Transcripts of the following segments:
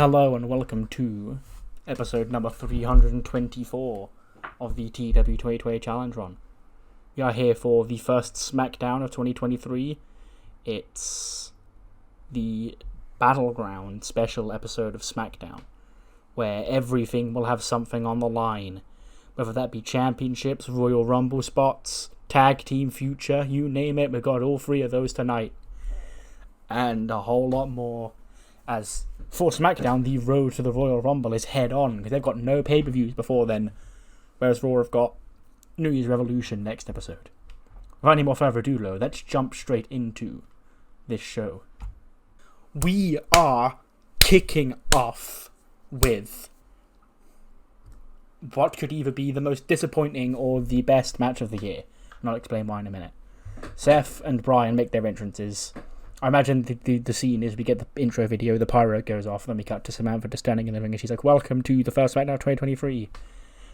Hello and welcome to episode number 324 of the TEW 2020 Challenge Run. We are here for the first SmackDown of 2023. It's the Battleground special episode of SmackDown, where everything will have something on the line, whether that be championships, Royal Rumble spots, tag team future, you name it. We've got all three of those tonight, and a whole lot more. As for SmackDown, the road to the Royal Rumble is head on, because they've got no pay-per-views before then, whereas Raw have got New Year's Revolution next episode. Without any more further ado, though, let's jump straight into this show. We are kicking off with what could either be the most disappointing or the best match of the year, and I'll explain why in a minute. Seth and Bryan make their entrances. I imagine the scene is we get the intro video, the pyro goes off, and then we cut to Samantha just standing in the ring, and she's like, "Welcome to the first SmackDown 2023.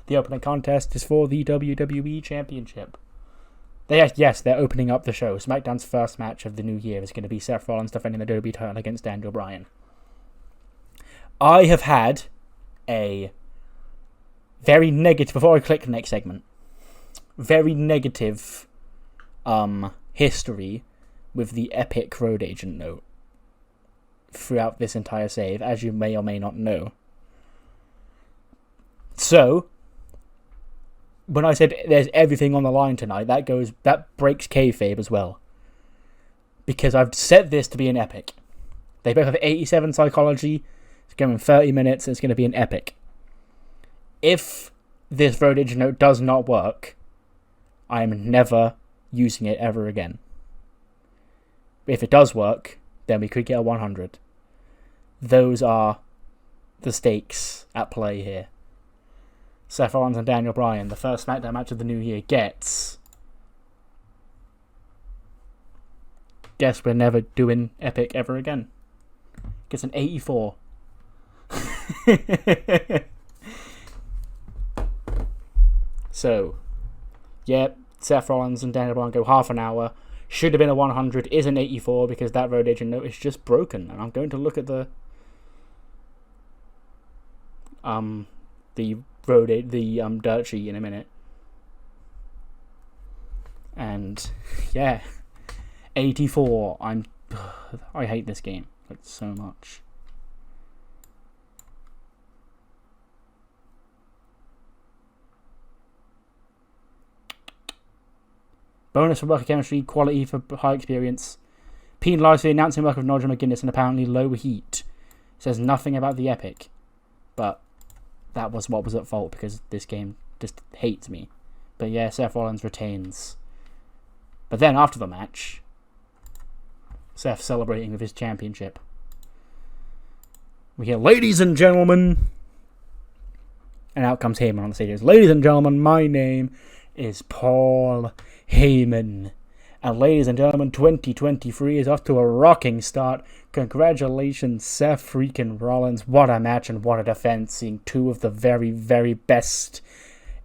The opening contest is for the WWE Championship." They're opening up the show. SmackDown's first match of the new year is going to be Seth Rollins defending the WWE title against Daniel Bryan. I have had a very negative, before I click the next segment, very negative history with the epic road agent note throughout this entire save, as you may or may not know. So, when I said there's everything on the line tonight, that breaks kayfabe as well. Because I've set this to be an epic. They both have 87 psychology, it's going 30 minutes, and it's going to be an epic. If this road agent note does not work, I am never using it ever again. If it does work, then we could get a 100. Those are the stakes at play here. Seth Rollins and Daniel Bryan, the first SmackDown match of the new year, gets... Guess we're never doing epic ever again. Gets an 84. So, Seth Rollins and Daniel Bryan go half an hour. Should have been a 100, is an 84 because that road agent note is just broken. And I'm going to look at the dirt sheet in a minute. And 84. I hate this game like so much. Bonus for worker chemistry, quality for high experience. Penalised for the announcing work of Nigel McGuinness and apparently low heat. Says nothing about the epic. But that was what was at fault because this game just hates me. But yeah, Seth Rollins retains. But then after the match, Seth celebrating with his championship. We hear, "Ladies and gentlemen," and out comes Heyman on the stage. "Ladies and gentlemen, my name is Paul Heyman. And ladies and gentlemen, 2023 is off to a rocking start. Congratulations, Seth freaking Rollins. What a match and what a defense. Seeing two of the very, very best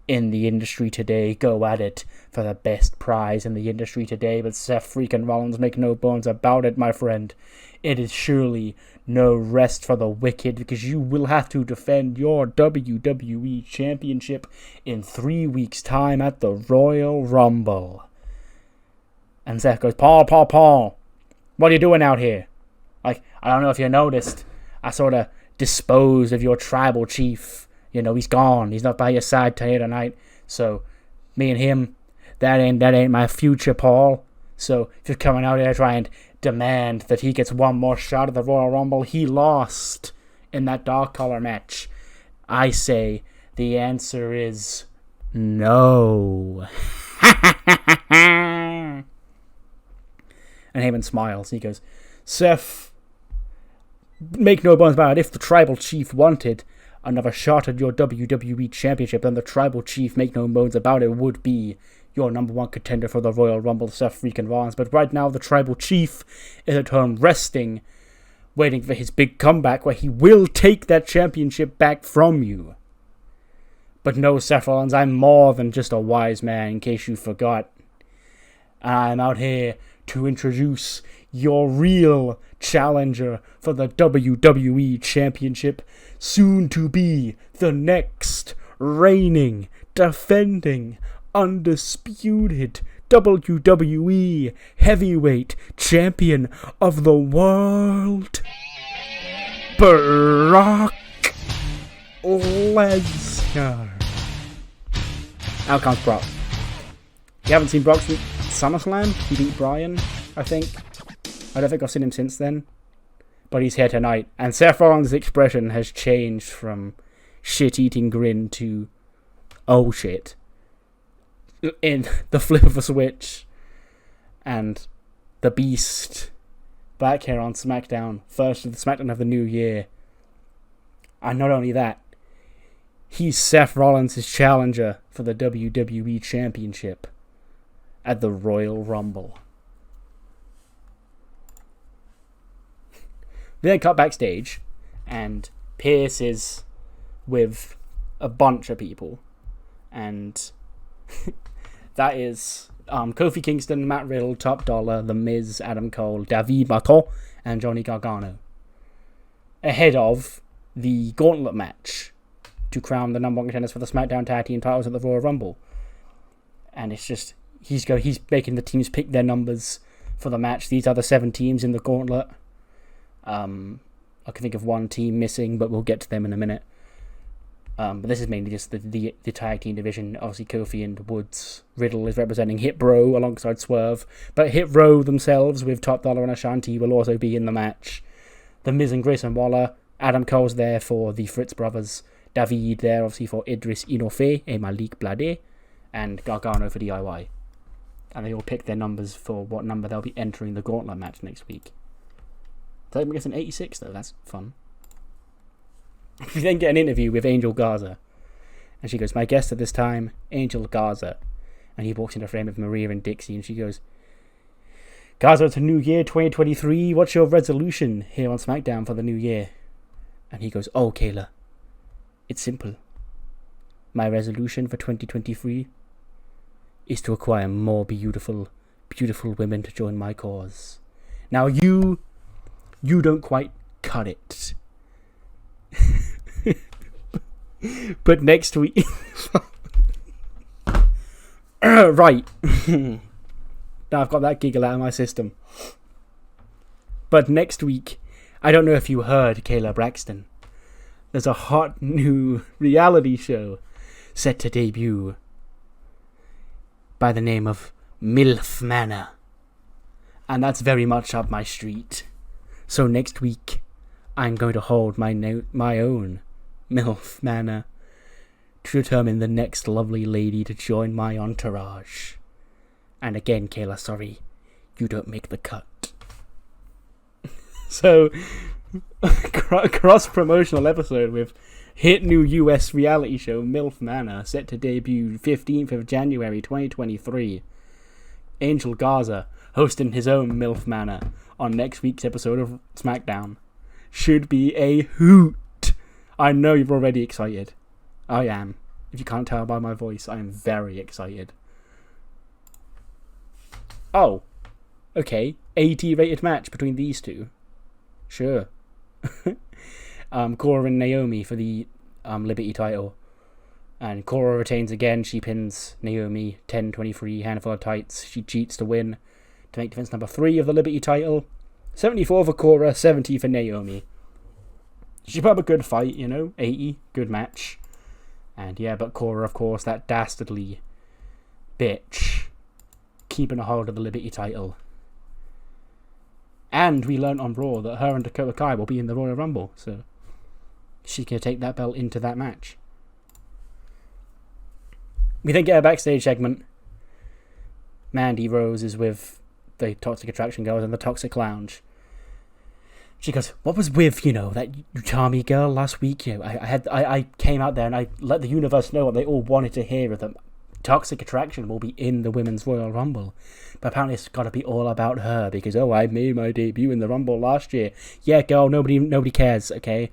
in the industry today go at it for the best prize in the industry today. But Seth freaking Rollins, make no bones about it, my friend. It is surely no rest for the wicked, because you will have to defend your WWE Championship in 3 weeks' time at the Royal Rumble." And Seth goes, Paul, what are you doing out here? Like, I don't know if you noticed, I sort of disposed of your tribal chief. You know, he's gone. He's not by your side here tonight. So, me and him, that ain't my future, Paul. So, if you're coming out here to try and demand that he gets one more shot at the Royal Rumble, he lost in that dark color match. I say the answer is no. And Heyman smiles. He goes, "Seth, make no bones about it. If the tribal chief wanted another shot at your WWE Championship, then the tribal chief, make no bones about it, would be your number one contender for the Royal Rumble, Seth freaking Rollins. But right now, the tribal chief is at home resting, waiting for his big comeback where he will take that championship back from you. But no, Seth Rollins, I'm more than just a wise man, in case you forgot. I'm out here to introduce your real challenger for the WWE Championship, soon to be the next reigning, defending, undisputed WWE Heavyweight Champion of the world, Brock Lesnar. Out comes Brock. You haven't seen Brock since SummerSlam? He beat Bryan, I think. I don't think I've seen him since then. But he's here tonight. And Seth Rollins' expression has changed from shit-eating grin to oh shit. In the flip of a switch. And the Beast back here on SmackDown. First of the SmackDown of the new year. And not only that, he's Seth Rollins' challenger for the WWE Championship at the Royal Rumble. We then cut backstage, and Pierce is with a bunch of people. And that is Kofi Kingston, Matt Riddle, Top Dollar, The Miz, Adam Cole, David Marco, and Johnny Gargano. Ahead of the gauntlet match to crown the number one contenders for the SmackDown Tag Team titles at the Royal Rumble. And it's just, he's making the teams pick their numbers for the match. These are the 7 teams in the gauntlet. I can think of one team missing, but we'll get to them in a minute. But this is mainly just the tag team division. Obviously, Kofi and Woods. Riddle is representing Hit Bro alongside Swerve. But Hit Bro themselves, with Top Dollar and Ashanti, will also be in the match. The Miz and Grayson Waller. Adam Cole's there for the Fritz Brothers. David there, obviously, for Idris Inoue and Malik Blade. And Gargano for DIY. And they all pick their numbers for what number they'll be entering the gauntlet match next week. I guess an 86 though, that's fun. We then get an interview with Angel Garza. And she goes, my guest at this time, Angel Garza. And he walks in a frame of Maria and Dixie and she goes, Garza, it's a new year, 2023. What's your resolution here on SmackDown for the new year? And he goes, oh, Kayla, it's simple. My resolution for 2023 is to acquire more beautiful, beautiful women to join my cause. Now you don't quite cut it. But next week... right. Now I've got that giggle out of my system. But next week, I don't know if you heard, Kayla Braxton. There's a hot new reality show set to debut by the name of MILF Manor. And that's very much up my street. So next week, I'm going to hold my own MILF Manor to determine the next lovely lady to join my entourage. And again, Kayla, sorry, you don't make the cut. So, cross-promotional episode with hit new US reality show MILF Manor, set to debut 15th of January 2023. Angel Garza hosting his own MILF Manor on next week's episode of SmackDown. Should be a hoot. I know you're already excited. I am. If you can't tell by my voice, I am very excited. Oh. Okay. 80 rated match between these two. Sure. Cora and Naomi for the Liberty title. And Cora retains again. She pins Naomi 10-23, handful of tights. She cheats to win to make defense number 3 of the Liberty title. 74 for Cora, 70 for Naomi. She put up a good fight, 80, good match. And yeah, but Cora, of course, that dastardly bitch, keeping a hold of the Liberty title. And we learned on Raw that her and Dakota Kai will be in the Royal Rumble, so she can take that belt into that match. We then get a backstage segment. Mandy Rose is with the Toxic Attraction girls in the Toxic Lounge. She goes, what was with, that Utami girl last week? I came out there and I let the universe know what they all wanted to hear, that Toxic Attraction will be in the Women's Royal Rumble. But apparently it's got to be all about her because, I made my debut in the Rumble last year. Yeah, girl, nobody cares, okay?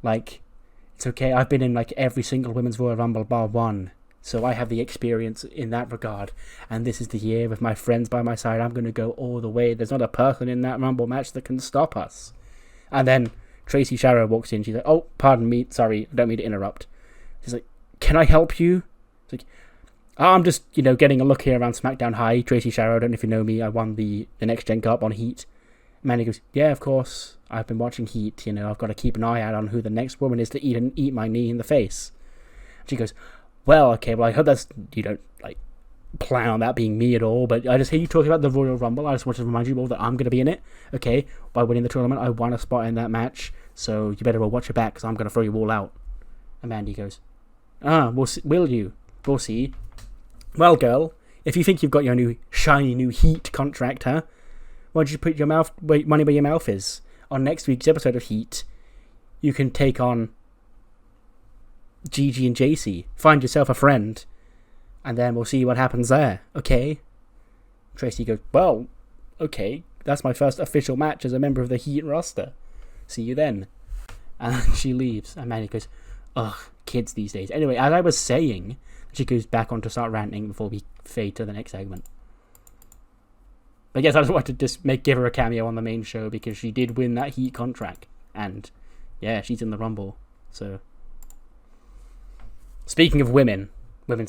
It's okay. I've been in, every single Women's Royal Rumble bar one. So I have the experience in that regard. And this is the year with my friends by my side. I'm going to go all the way. There's not a person in that Rumble match that can stop us. And then Tracy Sharrow walks in. She's like, oh, pardon me. Sorry, I don't mean to interrupt. She's like, can I help you? It's like, oh, I'm just, getting a look here around SmackDown. Hi, Tracy Sharrow. I don't know if you know me. I won the Next Gen Cup on Heat. Manny goes, yeah, of course. I've been watching Heat. I've got to keep an eye out on who the next woman is to eat my knee in the face. And she goes, well, okay, well, I hope you don't, plan on that being me at all, but I just hear you talking about the Royal Rumble. I just want to remind you all that I'm going to be in it, okay? By winning the tournament, I won a spot in that match, so you better well watch your back, because I'm going to throw you all out. And Mandy goes, will you? We'll see. Well, girl, if you think you've got your new, shiny new Heat contract, huh? Why don't you put your money where your mouth is? On next week's episode of Heat, you can take on Gigi and JC. Find yourself a friend. And then we'll see what happens there. Okay? Tracy goes, well, okay. That's my first official match as a member of the Heat roster. See you then. And she leaves. And Manny goes, ugh, kids these days. Anyway, as I was saying, she goes back on to start ranting before we fade to the next segment. But yes, I just wanted to just give her a cameo on the main show because she did win that Heat contract. And, yeah, she's in the Rumble. So... Speaking of women's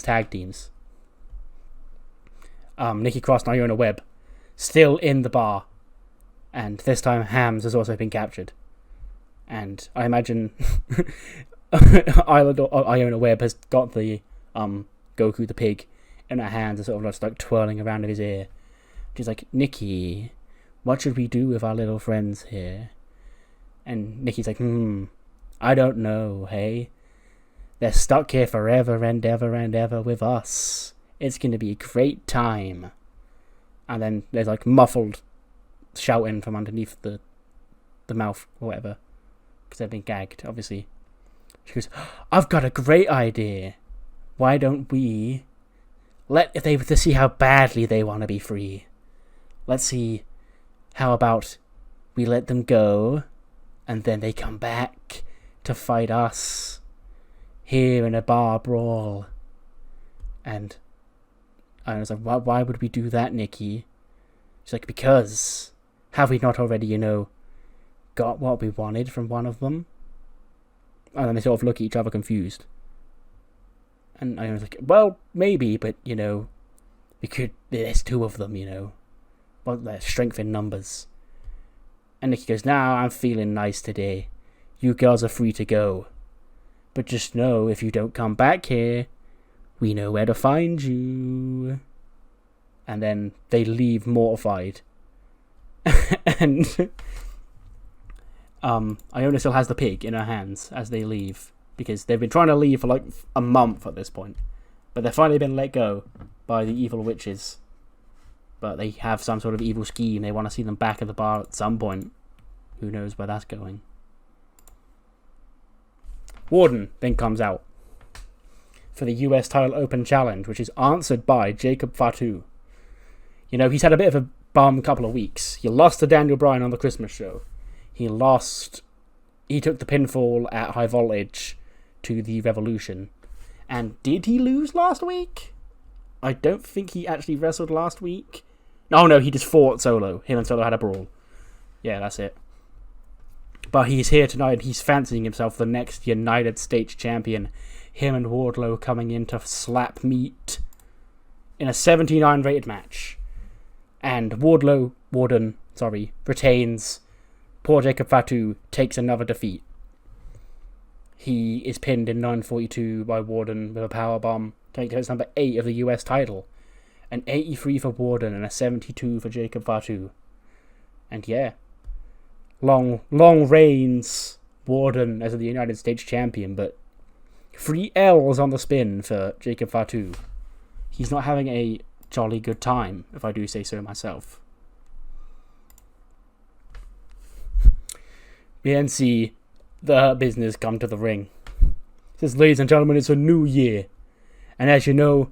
tag teams, Nikki Cross and Iona Webb still in the bar, and this time Hams has also been captured, and I imagine Iona Webb has got the Goku the pig in her hands and sort of just twirling around in his ear. She's like, Nikki, what should we do with our little friends here? And Nikki's like, I don't know, hey? They're stuck here forever and ever with us. It's going to be a great time. And then there's muffled shouting from underneath the mouth or whatever. Because they've been gagged, obviously. She goes, I've got a great idea. Why don't we to see how badly they want to be free. Let's see, how about we let them go and then they come back to fight us. Here in a bar brawl. And I was like, why would we do that, Nikki? She's like, because have we not already, got what we wanted from one of them? And then they sort of look at each other confused. And I was like, well, maybe, but, there's two of them, Well, there's strength in numbers. And Nikki goes, nah, I'm feeling nice today. You girls are free to go. But just know, if you don't come back here, we know where to find you. And then they leave mortified. And Iona still has the pig in her hands as they leave. Because they've been trying to leave for a month at this point. But they've finally been let go by the evil witches. But they have some sort of evil scheme. They want to see them back at the bar at some point. Who knows where that's going. Warden then comes out for the US Title Open Challenge, which is answered by Jacob Fatu. He's had a bit of a bum couple of weeks. He lost to Daniel Bryan on the Christmas show. He took the pinfall at High Voltage to the Revolution. And did he lose last week? I don't think he actually wrestled last week. No, he just fought Solo. Him and Solo had a brawl. Yeah, that's it. But he's here tonight. He's fancying himself the next United States champion. Him and Wardlow coming in to slap meat in a 79 rated match. And Warden retains. Poor Jacob Fatu takes another defeat. He is pinned in 9:42 by Warden with a powerbomb. Takes his number 8 of the US title. An 83 for Warden and a 72 for Jacob Fatu. And yeah. Long reigns Warden as the United States champion, but 3 L's on the spin for Jacob Fatu. He's not having a jolly good time, if I do say so myself. We then see the business come to the ring. It says, ladies and gentlemen, it's a new year. And as you know,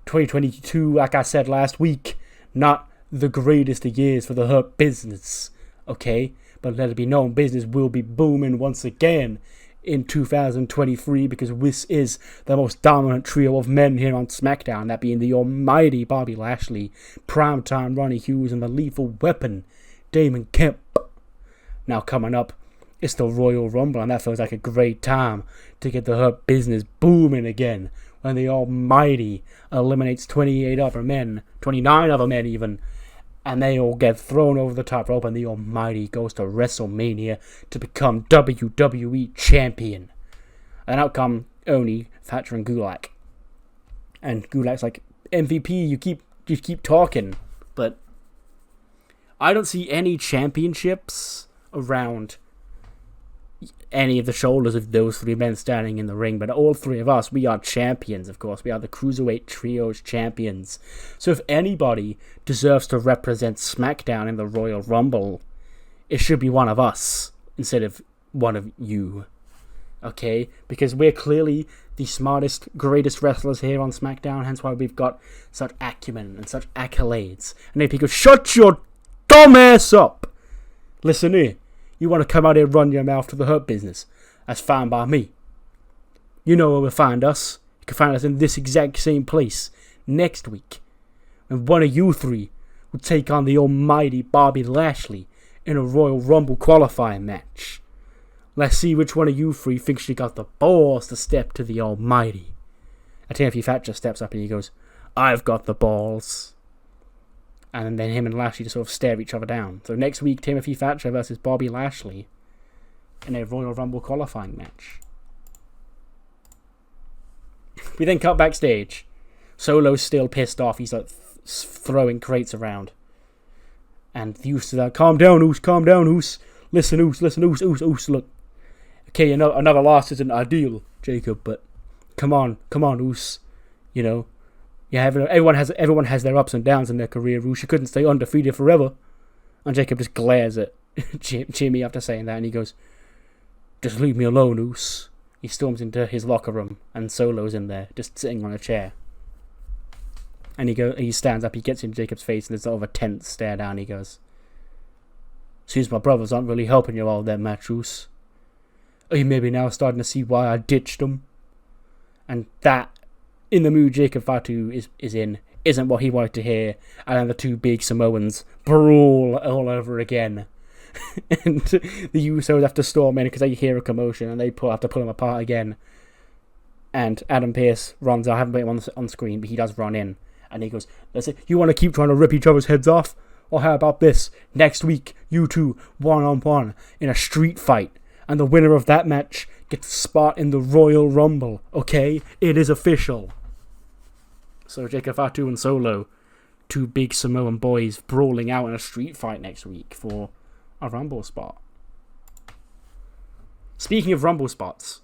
2022, like I said last week, not the greatest of years for the Hurt Business. Okay, but let it be known, business will be booming once again in 2023, because this is the most dominant trio of men here on SmackDown, that being the almighty Bobby Lashley, primetime Ronnie Hughes, and the lethal weapon, Damon Kemp. Now coming up, it's the Royal Rumble, and that feels like a great time to get the Hurt Business booming again, when the almighty eliminates 28 other men, 29 other men even, and they all get thrown over the top rope, and the almighty goes to WrestleMania to become WWE champion. And out come Oni, Thatcher, and Gulak. And Gulak's like, MVP, you keep talking, but I don't see any championships around any of the shoulders of those three men standing in the ring, but all three of us, we are champions, of course. We are the Cruiserweight Trios champions. So if anybody deserves to represent SmackDown in the Royal Rumble, it should be one of us instead of one of you. Okay? Because we're clearly the smartest, greatest wrestlers here on SmackDown, hence why we've got such acumen and such accolades. And AP goes, shut your dumb ass up! Listen here. You want to come out here and run your mouth to the Hurt Business? That's fine by me. You know where we'll find us. You can find us in this exact same place next week. And one of you three will take on the almighty Bobby Lashley in a Royal Rumble qualifying match. Let's see which one of you three thinks you got the balls to step to the almighty. And Timothy Thatcher steps up and he goes, I've got the balls. And then him and Lashley just sort of stare each other down. So next week, Timothy Thatcher versus Bobby Lashley in a Royal Rumble qualifying match. We then cut backstage. Solo's still pissed off. He's like throwing crates around. And the Oos is like, calm down, Oos. Listen, Oos, look. Okay, you know, another loss isn't ideal, Jacob, but come on, Oos. You know. Yeah, everyone has their ups and downs in their career, Oos. You couldn't stay undefeated forever. And Jacob just glares at Jimmy after saying that, and he goes, just leave me alone, Oos. He storms into his locker room, and Solo's in there, just sitting on a chair. And he stands up, he gets in Jacob's face, and there's sort of a tense stare down. He goes, seems my brothers aren't really helping you all that much, Oos. Are you maybe now starting to see why I ditched them? And that, in the mood Jacob Fatu is in, isn't what he wanted to hear. And then the two big Samoans brawl all over again. And the Usos have to storm in because they hear a commotion and they have to pull them apart again. And Adam Pearce runs. I haven't put him on screen, but he does run in. And he goes, "That's it. You want to keep trying to rip each other's heads off? Or how about this? Next week, you two, one-on-one, in a street fight. And the winner of that match gets a spot in the Royal Rumble. Okay? It is official." So Jacob Fatu and Solo, two big Samoan boys, brawling out in a street fight next week for a Rumble spot. Speaking of Rumble spots,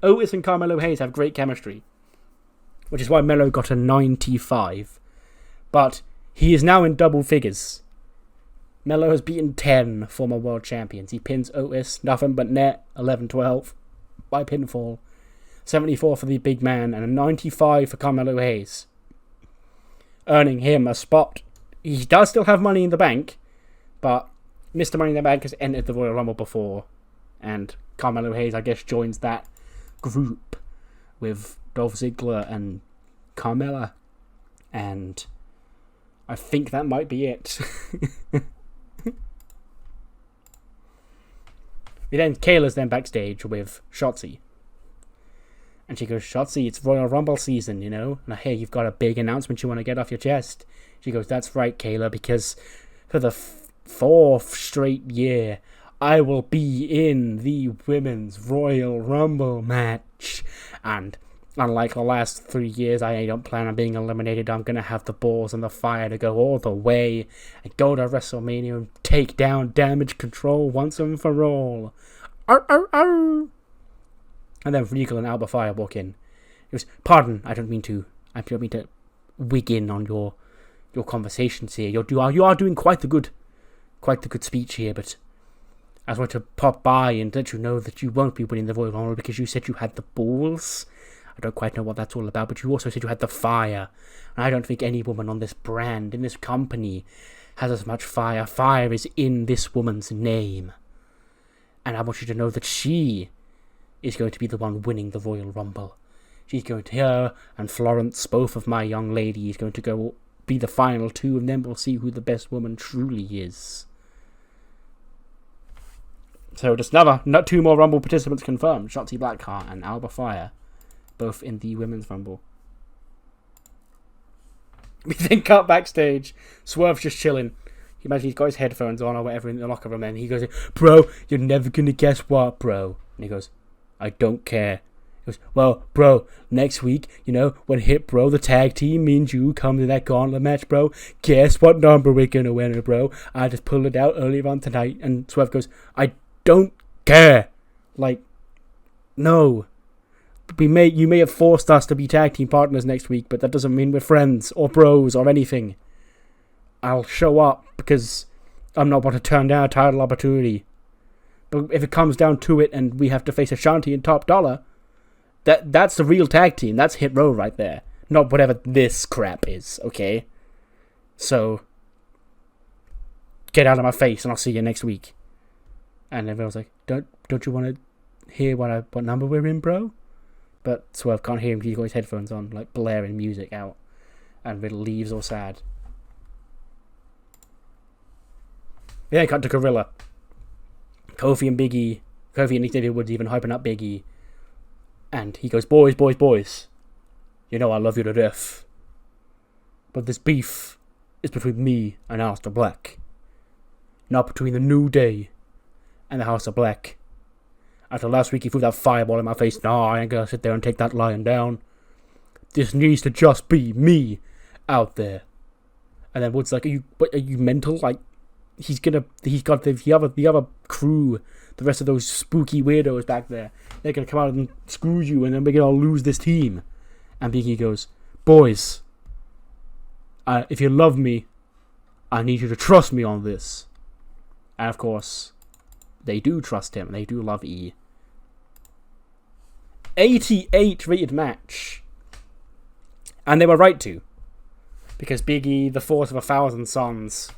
Otis and Carmelo Hayes have great chemistry, which is why Melo got a 95. But he is now in double figures. Melo has beaten 10 former world champions. He pins Otis, nothing but net, 11-12, by pinfall. 74 for the big man, and a 95 for Carmelo Hayes, earning him a spot. He does still have Money in the Bank, but Mr. Money in the Bank has entered the Royal Rumble before, and Carmelo Hayes, I guess, joins that group with Dolph Ziggler and Carmella, and I think that might be it. Kayla's then backstage with Shotzi. And she goes, "Shotzi, it's Royal Rumble season, you know? And I hear you've got a big announcement you want to get off your chest." She goes, "That's right, Kayla, because for the fourth straight year, I will be in the Women's Royal Rumble match. And unlike the last 3 years, I don't plan on being eliminated. I'm going to have the balls and the fire to go all the way and go to WrestleMania and take down Damage Control once and for all. Arr, arr, arr." And then Regal and Alba Fire walk in. He goes, "Pardon, I don't mean to wig in on your conversations here. You are doing quite the good speech here, but I just want to pop by and let you know that you won't be winning the Royal Rumble because you said you had the balls. I don't quite know what that's all about, but you also said you had the fire. And I don't think any woman on this brand, in this company, has as much fire. Fire is in this woman's name. And I want you to know that she is going to be the one winning the Royal Rumble. She's going to, her and Florence, both of my young ladies, going to go be the final two, and then we'll see who the best woman truly is. So just not two more Rumble participants confirmed. Shotzi Blackheart and Alba Fire, both in the Women's Rumble. We then cut backstage. Swerve's just chilling. You imagine he's got his headphones on or whatever in the locker room, and he goes, "Bro, you're never gonna guess what, bro." And he goes, "I don't care." He goes, "Well, bro, next week, when Hit Bro, the tag team, me and you come to that gauntlet match, bro, guess what number we're gonna win it, bro? I just pulled it out earlier on tonight." And Swerve goes, "I don't care." Like, no. You may have forced us to be tag team partners next week, but that doesn't mean we're friends or bros or anything. I'll show up because I'm not about to turn down a title opportunity. But if it comes down to it and we have to face Ashanti and Top Dollar, that's the real tag team. That's Hit Row right there. Not whatever this crap is, okay? So, get out of my face and I'll see you next week. And everyone's like, don't you want to hear what number we're in, bro? But Swerve can't hear him because he's got his headphones on, like blaring music out. And Riddle leaves all sad. Yeah, cut to Gorilla. Kofi and Xavier Woods even hyping up Big E. And he goes, boys. You know I love you to death. But this beef is between me and Aleister Black. Not between the New Day and the House of Black. After last week he threw that fireball in my face. No, I ain't gonna sit there and take that lying down. This needs to just be me out there. And then Woods like, are you mental? Like, he's got the other crew, the rest of those spooky weirdos back there. They're gonna come out and screw you, and then we're gonna lose this team. And Big E goes, boys, if you love me, I need you to trust me on this. And of course, they do trust him. They do love E. 88 rated match. And they were right to. Because Big E, the fourth of 1,000 sons,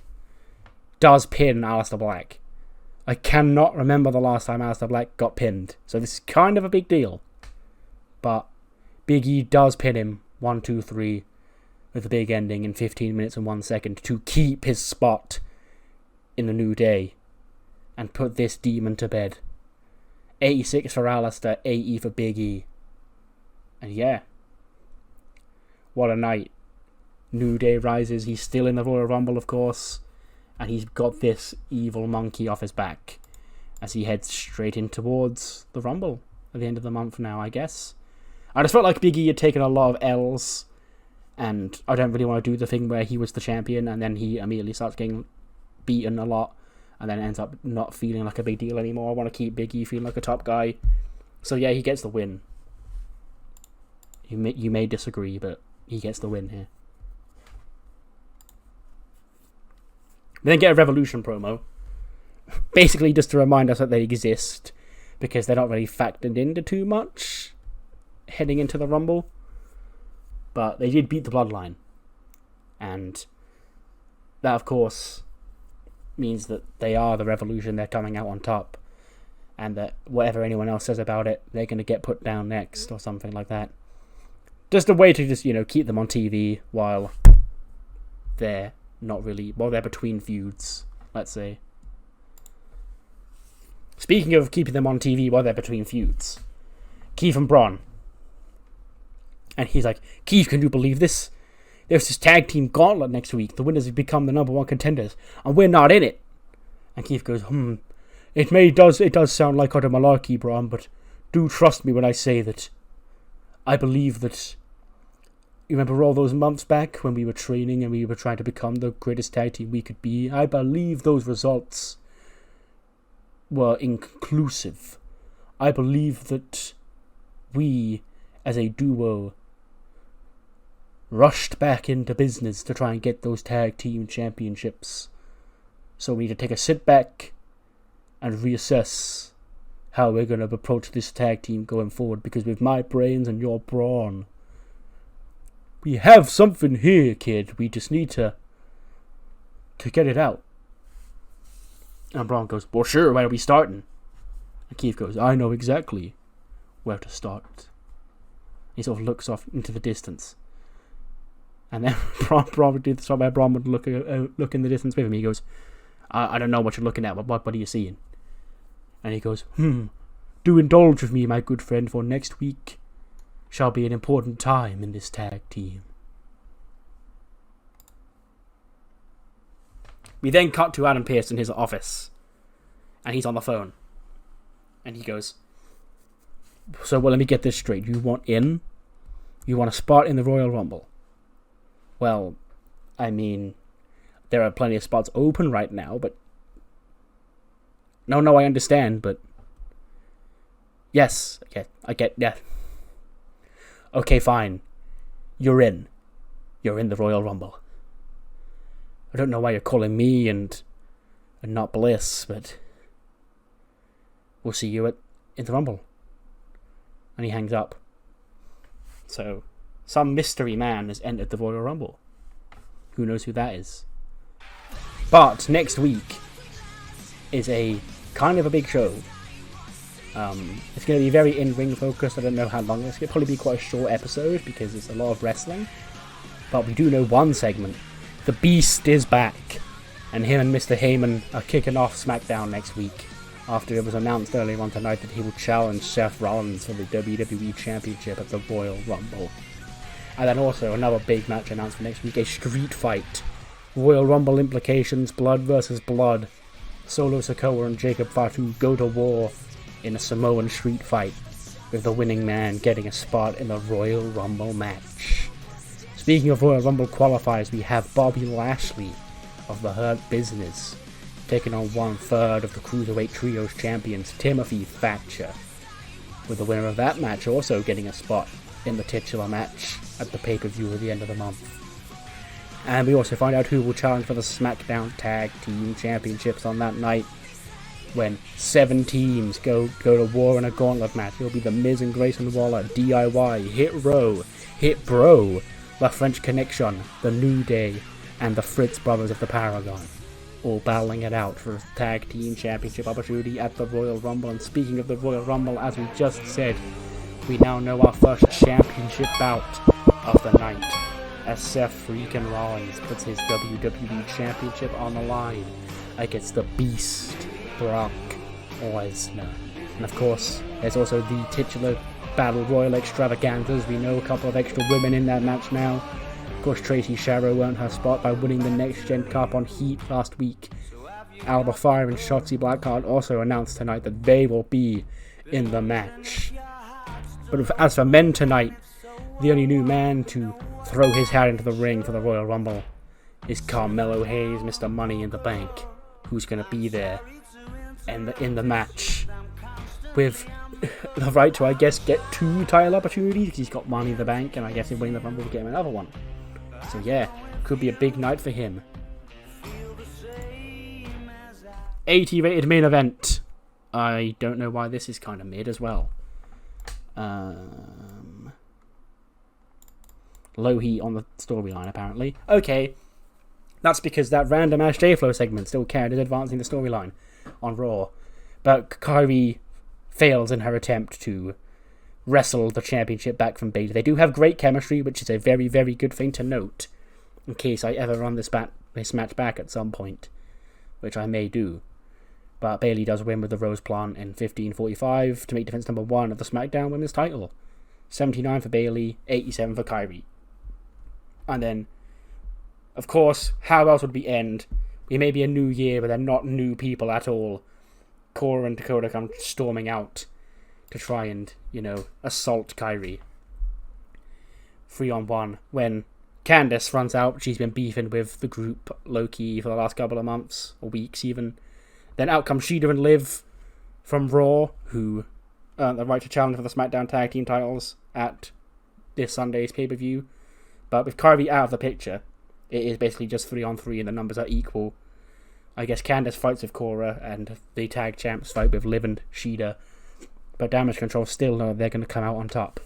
does pin Aleister Black. I cannot remember the last time Aleister Black got pinned. So this is kind of a big deal. But Big E does pin him 1, 2, 3 with a big ending in 15 minutes and 1 second to keep his spot in the New Day and put this demon to bed. 86 for Aleister, 80 for Big E. And yeah, what a night. New Day rises. He's still in the Royal Rumble, of course. And he's got this evil monkey off his back as he heads straight in towards the Rumble at the end of the month now, I guess. I just felt like Big E had taken a lot of L's, and I don't really want to do the thing where he was the champion and then he immediately starts getting beaten a lot and then ends up not feeling like a big deal anymore. I want to keep Big E feeling like a top guy. So yeah, he gets the win. You may disagree, but he gets the win here. We then get a Revolution promo. Basically just to remind us that they exist, because they're not really factored into too much heading into the Rumble. But they did beat the Bloodline. And that, of course, means that they are the Revolution. They're coming out on top. And that whatever anyone else says about it, they're going to get put down next or something like that. Just a way to just, keep them on TV while they're they're between feuds, let's say. Speaking of keeping them on TV while they're between feuds, Keith and Braun. And he's like, Keith, can you believe this? There's this tag team gauntlet next week. The winners have become the number one contenders, and we're not in it. And Keith goes, It does sound like utter malarkey, Braun, but do trust me when I say that I believe that. You remember all those months back when we were training and we were trying to become the greatest tag team we could be? I believe those results were inconclusive. I believe that we, as a duo, rushed back into business to try and get those tag team championships. So we need to take a sit back and reassess how we're going to approach this tag team going forward, because with my brains and your brawn, we have something here, kid. We just need to get it out. And Braun goes, well, sure, when are we starting? And Keith goes, I know exactly where to start. He sort of looks off into the distance. And then Bron would do the spot where Bron would look in the distance with him. He goes, I don't know what you're looking at, but what are you seeing? And he goes, do indulge with me, my good friend, for next week shall be an important time in this tag team. We then cut to Adam Pearce in his office. And he's on the phone. And he goes, so, well, let me get this straight. You want in? You want a spot in the Royal Rumble? Well, I mean, there are plenty of spots open right now, but... No, I understand, but... Yes, I get, yeah. Okay, fine. You're in. You're in the Royal Rumble. I don't know why you're calling me and not Bliss, but... We'll see you in the Rumble. And he hangs up. So, some mystery man has entered the Royal Rumble. Who knows who that is? But next week is a kind of a big show. It's going to be very in-ring focused. I don't know how long. It's going to probably be quite a short episode because it's a lot of wrestling. But we do know one segment. The Beast is back. And him and Mr. Heyman are kicking off SmackDown next week. After it was announced earlier on tonight that he will challenge Seth Rollins for the WWE Championship at the Royal Rumble. And then also another big match announced for next week, a street fight. Royal Rumble implications, blood versus blood. Solo Sikoa and Jacob Fatu go to war in a Samoan street fight, with the winning man getting a spot in the Royal Rumble match. Speaking of Royal Rumble qualifiers, we have Bobby Lashley of the Hurt Business taking on 1/3 of the Cruiserweight Trios champions, Timothy Thatcher, with the winner of that match also getting a spot in the titular match at the pay-per-view at the end of the month. And we also find out who will challenge for the SmackDown Tag Team Championships on that night, when 7 teams go to war in a gauntlet match. It'll be The Miz and Grayson Waller, DIY, Hit Row, Hit Bro, La French Connection, The New Day, and the Fritz Brothers of the Paragon, all battling it out for a Tag Team Championship opportunity at the Royal Rumble. And speaking of the Royal Rumble, as we just said, we now know our first championship bout of the night, as Seth freaking Rollins puts his WWE Championship on the line against the Beast, Brock Lesnar. And of course, there's also the titular Battle Royal extravaganzas. We know a couple of extra women in that match now. Of course, Tracy Sharrow earned her spot by winning the Next Gen Cup on Heat last week. Alba Fire and Shotzi Blackheart also announced tonight that they will be in the match. But as for men tonight, the only new man to throw his hat into the ring for the Royal Rumble is Carmelo Hayes, Mr. Money in the Bank, who's going to be there and in the match with the right to, I guess, get 2 title opportunities, because he's got Money in the Bank, and I guess if winning the Rumble will get him another one. So yeah, could be a big night for him. 80 rated main event. I don't know why this is kind of mid as well. Low heat on the storyline, apparently. Okay, that's because that random Ash J-Flow segment still counted as advancing the storyline on Raw. But Kyrie fails in her attempt to wrestle the championship back from Bayley. They do have great chemistry, which is a very, very good thing to note, in case I ever run this match back at some point, which I may do. But Bayley does win with the Rose Plant in 15:45 to make defense number 1 of the SmackDown Women's title. 79 for Bayley, 87 for Kyrie. And then, of course, how else would we end? We may be a new year, but they're not new people at all. Cora and Dakota come storming out to try and, assault Kyrie. 3-on-1. When Candice runs out, she's been beefing with the group low-key for the last couple of months, or weeks even. Then out come Shida and Liv from Raw, who earned the right to challenge for the SmackDown Tag Team titles at this Sunday's pay-per-view. But with Kyrie out of the picture, it is basically just 3-on-3 and the numbers are equal. I guess Candice fights with Cora and the tag champs fight with Liv and Shida. But Damage Control still know they're going to come out on top.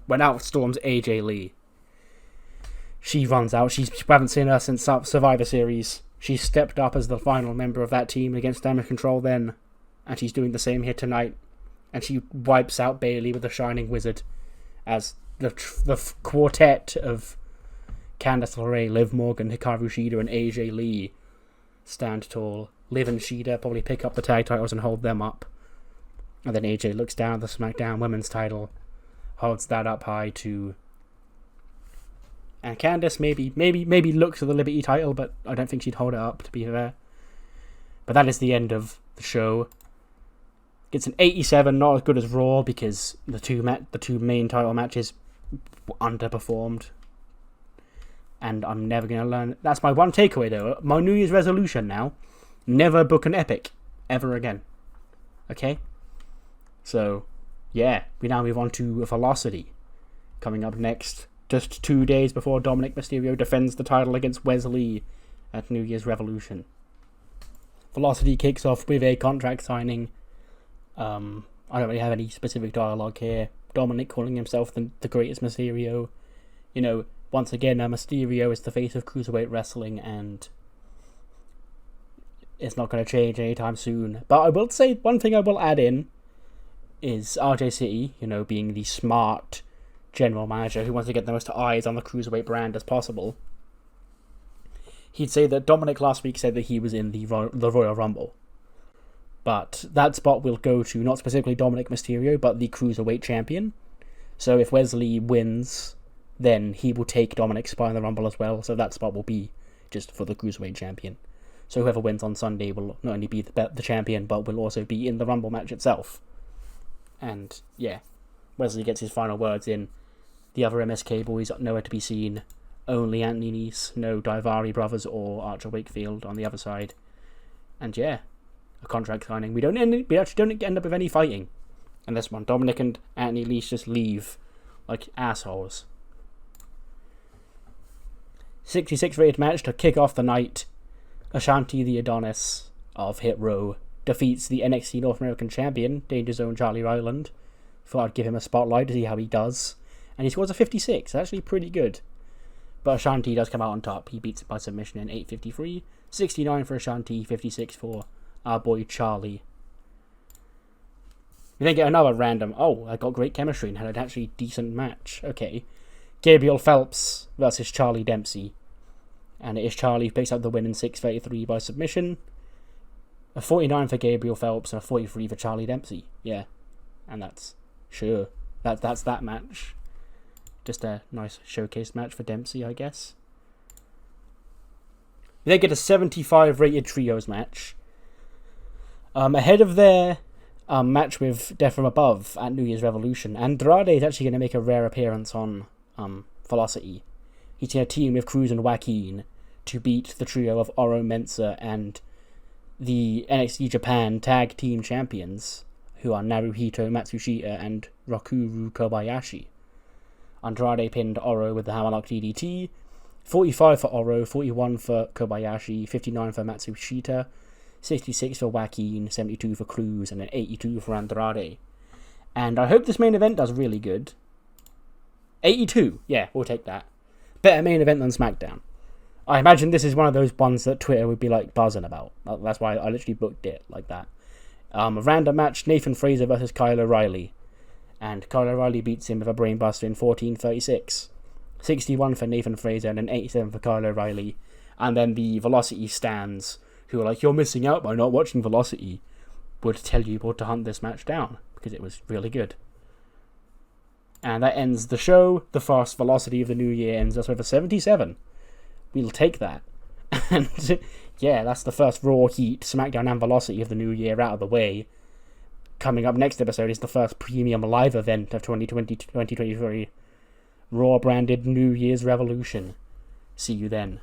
When out storms AJ Lee. She runs out. We haven't seen her since Survivor Series. She stepped up as the final member of that team against Damage Control then, and she's doing the same here tonight. And she wipes out Bayley with the Shining Wizard as the quartet of Candice LeRae, Liv Morgan, Hikaru Shida, and AJ Lee stand tall. Liv and Shida probably pick up the tag titles and hold them up. And then AJ looks down at the SmackDown Women's title, holds that up high too. And Candice maybe looks at the Liberty title, but I don't think she'd hold it up, to be fair. But that is the end of the show. It's an 87, not as good as Raw, because the two main title matches underperformed. And I'm never going to learn. That's my one takeaway, though. My New Year's resolution now: never book an Epic ever again. Okay? So, yeah, we now move on to Velocity. Coming up next, just 2 days before Dominic Mysterio defends the title against Wes Lee at New Year's Revolution. Velocity kicks off with a contract signing. I don't really have any specific dialogue here. Dominic calling himself the greatest Mysterio. You know, once again, Mysterio is the face of cruiserweight wrestling, and it's not going to change anytime soon. But I will say, one thing I will add in is RJ City, you know, being the smart general manager who wants to get the most eyes on the cruiserweight brand as possible. He'd say that Dominic last week said that he was in the Royal Rumble. But that spot will go to not specifically Dominic Mysterio, but the Cruiserweight Champion. So if Wes Lee wins, then he will take Dominic's spot in the Rumble as well. So that spot will be just for the Cruiserweight Champion. So whoever wins on Sunday will not only be the champion, but will also be in the Rumble match itself. And yeah, Wesley gets his final words in. The other MSK boys are nowhere to be seen. Only Anthony Nese, no Daivari brothers or Archer Wakefield on the other side. And yeah, a contract signing. We actually don't end up with any fighting in this one. Dominic and Anthony Nese just leave like assholes. 66 rated match to kick off the night. Ashanti the Adonis of Hit Row defeats the NXT North American Champion, Danger Zone Charlie Ryland. Thought I'd give him a spotlight to see how he does. And he scores a 56. Actually pretty good. But Ashanti does come out on top. He beats it by submission in 8:53. 69 for Ashanti, 56 for our boy Charlie. We then get another random, I got great chemistry and had an actually decent match. Okay. Gabriel Phelps versus Charlie Dempsey. And it is Charlie who picks up the win in 6:33 by submission. A 49 for Gabriel Phelps and a 43 for Charlie Dempsey. Yeah. And that's that match. Just a nice showcase match for Dempsey, I guess. They get a 75 rated trios match. Ahead of their match with Death from Above at New Year's Revolution, Andrade is actually going to make a rare appearance on Velocity. He's going to team with Cruz and Joaquin to beat the trio of Oro Mensah and the NXT Japan Tag Team Champions, who are Naruhito Matsushita and Rokuru Kobayashi. Andrade pinned Oro with the Hammerlock DDT. 45 for Oro, 41 for Kobayashi, 59 for Matsushita, 66 for Joaquin, 72 for Cruz, and an 82 for Andrade. And I hope this main event does really good. 82, yeah, we'll take that. Better main event than SmackDown. I imagine this is one of those ones that Twitter would be like buzzing about. That's why I literally booked it like that. A random match, Nathan Fraser versus Kyle O'Reilly. And Kyle O'Reilly beats him with a brainbuster in 14:36. 61 for Nathan Fraser and an 87 for Kyle O'Reilly. And then the Velocity stands, who are like, you're missing out by not watching Velocity, would tell you what to hunt this match down, because it was really good. And that ends the show. The first Velocity of the new year ends us with a 77. We'll take that. And yeah, that's the first Raw, Heat, SmackDown and Velocity of the new year out of the way. Coming up next episode is the first premium live event of 2023. Raw branded New Year's Revolution. See you then.